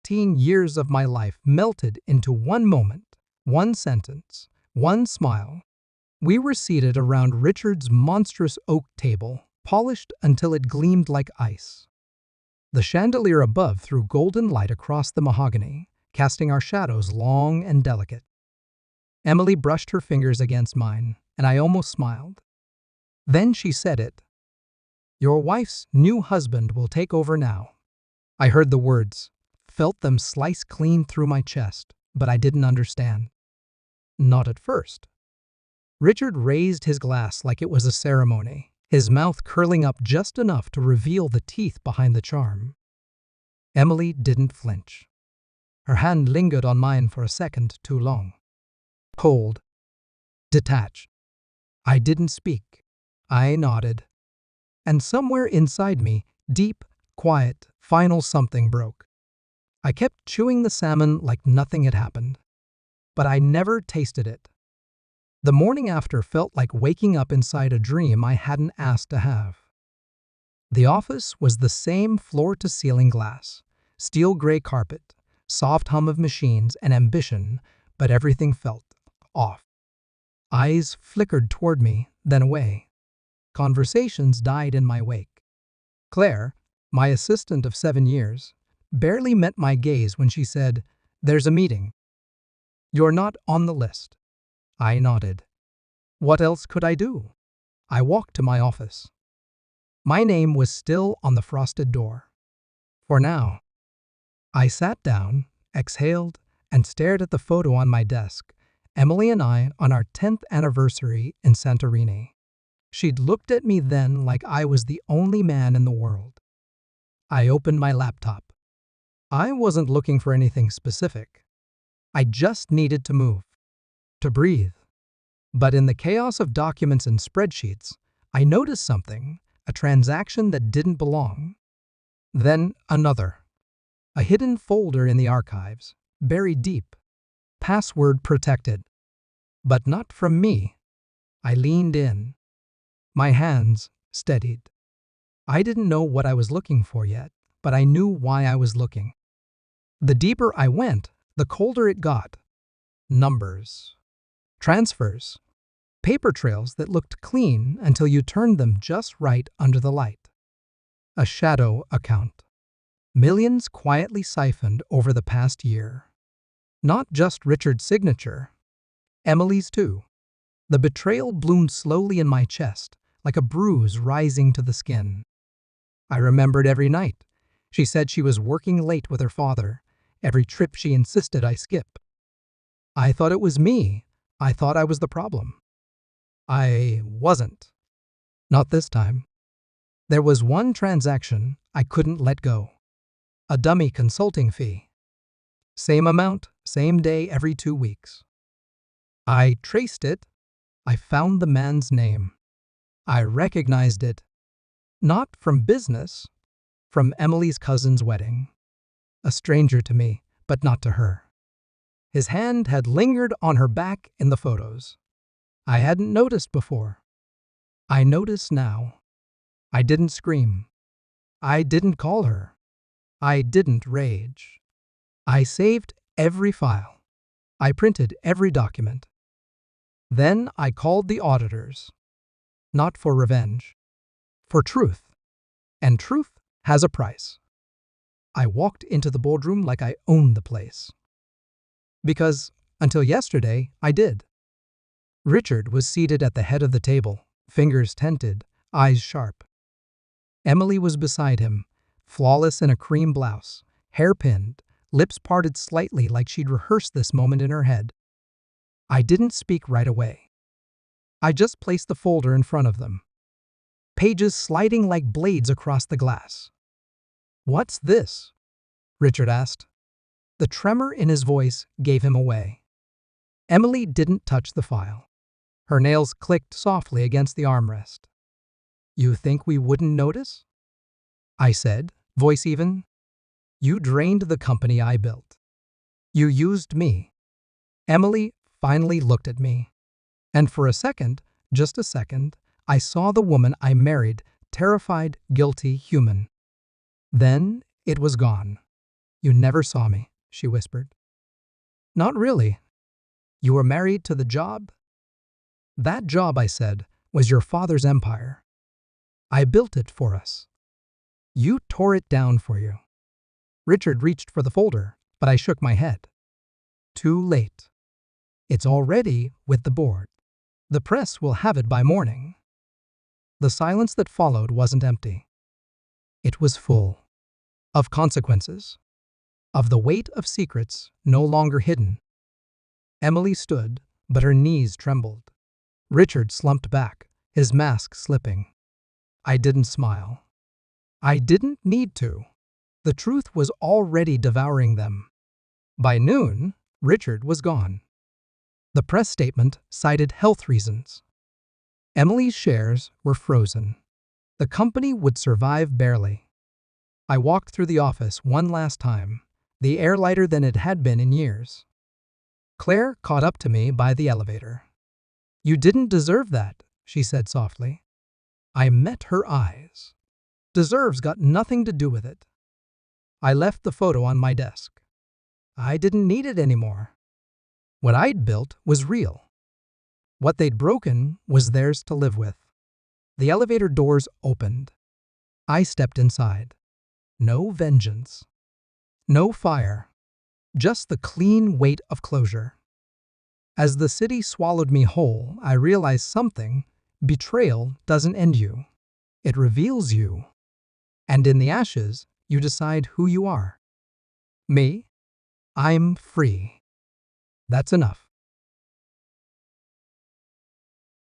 15 years of my life melted into one moment, one sentence, one smile. We were seated around Richard's monstrous oak table, polished until it gleamed like ice. The chandelier above threw golden light across the mahogany, casting our shadows long and delicate. Emily brushed her fingers against mine, and I almost smiled. Then she said it. "Your wife's new husband will take over now." I heard the words, felt them slice clean through my chest, but I didn't understand. Not at first. Richard raised his glass like it was a ceremony, his mouth curling up just enough to reveal the teeth behind the charm. Emily didn't flinch. Her hand lingered on mine for a second too long. Cold. Detached. I didn't speak. I nodded. And somewhere inside me, deep, quiet, final something broke. I kept chewing the salmon like nothing had happened. But I never tasted it. The morning after felt like waking up inside a dream I hadn't asked to have. The office was the same floor-to-ceiling glass, steel gray carpet, soft hum of machines and ambition, but everything felt off. Eyes flickered toward me, then away. Conversations died in my wake. Claire, my assistant of 7 years, barely met my gaze when she said, "There's a meeting." "You're not on the list." I nodded. What else could I do? I walked to my office. My name was still on the frosted door. For now. I sat down, exhaled, and stared at the photo on my desk, Emily and I on our 10th anniversary in Santorini. She'd looked at me then like I was the only man in the world. I opened my laptop. I wasn't looking for anything specific. I just needed to move, to breathe. But in the chaos of documents and spreadsheets, I noticed something, a transaction that didn't belong. Then another. A hidden folder in the archives, buried deep. Password protected. But not from me. I leaned in. My hands steadied. I didn't know what I was looking for yet, but I knew why I was looking. The deeper I went, the colder it got. Numbers. Transfers. Paper trails that looked clean until you turned them just right under the light. A shadow account. Millions quietly siphoned over the past year. Not just Richard's signature. Emily's too. The betrayal bloomed slowly in my chest, like a bruise rising to the skin. I remembered every night. She said she was working late with her father, every trip she insisted I skip. I thought it was me. I thought I was the problem. I wasn't. Not this time. There was one transaction I couldn't let go. A dummy consulting fee. Same amount, same day every 2 weeks. I traced it. I found the man's name. I recognized it. Not from business, from Emily's cousin's wedding. A stranger to me, but not to her. His hand had lingered on her back in the photos. I hadn't noticed before. I noticed now. I didn't scream. I didn't call her. I didn't rage. I saved every file. I printed every document. Then I called the auditors. Not for revenge. For truth. And truth has a price. I walked into the boardroom like I owned the place. Because, until yesterday, I did. Richard was seated at the head of the table, fingers tented, eyes sharp. Emily was beside him, flawless in a cream blouse, hair pinned, lips parted slightly like she'd rehearsed this moment in her head. I didn't speak right away. I just placed the folder in front of them. Pages sliding like blades across the glass. "What's this?" Richard asked. The tremor in his voice gave him away. Emily didn't touch the file. Her nails clicked softly against the armrest. "You think we wouldn't notice?" I said, voice even. "You drained the company I built. You used me." Emily finally looked at me. And for a second, just a second, I saw the woman I married, terrified, guilty, human. Then it was gone. You never saw me, she whispered. Not really. You were married to the job? That job, I said, was your father's empire. I built it for us. You tore it down for you. Richard reached for the folder, but I shook my head. Too late. It's already with the board. The press will have it by morning. The silence that followed wasn't empty. It was full. Of consequences. Of the weight of secrets no longer hidden. Emily stood, but her knees trembled. Richard slumped back, his mask slipping. I didn't smile. I didn't need to. The truth was already devouring them. By noon, Richard was gone. The press statement cited health reasons. Emily's shares were frozen. The company would survive barely. I walked through the office one last time, the air lighter than it had been in years. Claire caught up to me by the elevator. You didn't deserve that, she said softly. I met her eyes. Deserves got nothing to do with it. I left the photo on my desk. I didn't need it anymore. What I'd built was real. What they'd broken was theirs to live with. The elevator doors opened. I stepped inside. No vengeance. No fire. Just the clean weight of closure. As the city swallowed me whole, I realized something. Betrayal doesn't end you. It reveals you. And in the ashes, you decide who you are. Me? I'm free. That's enough.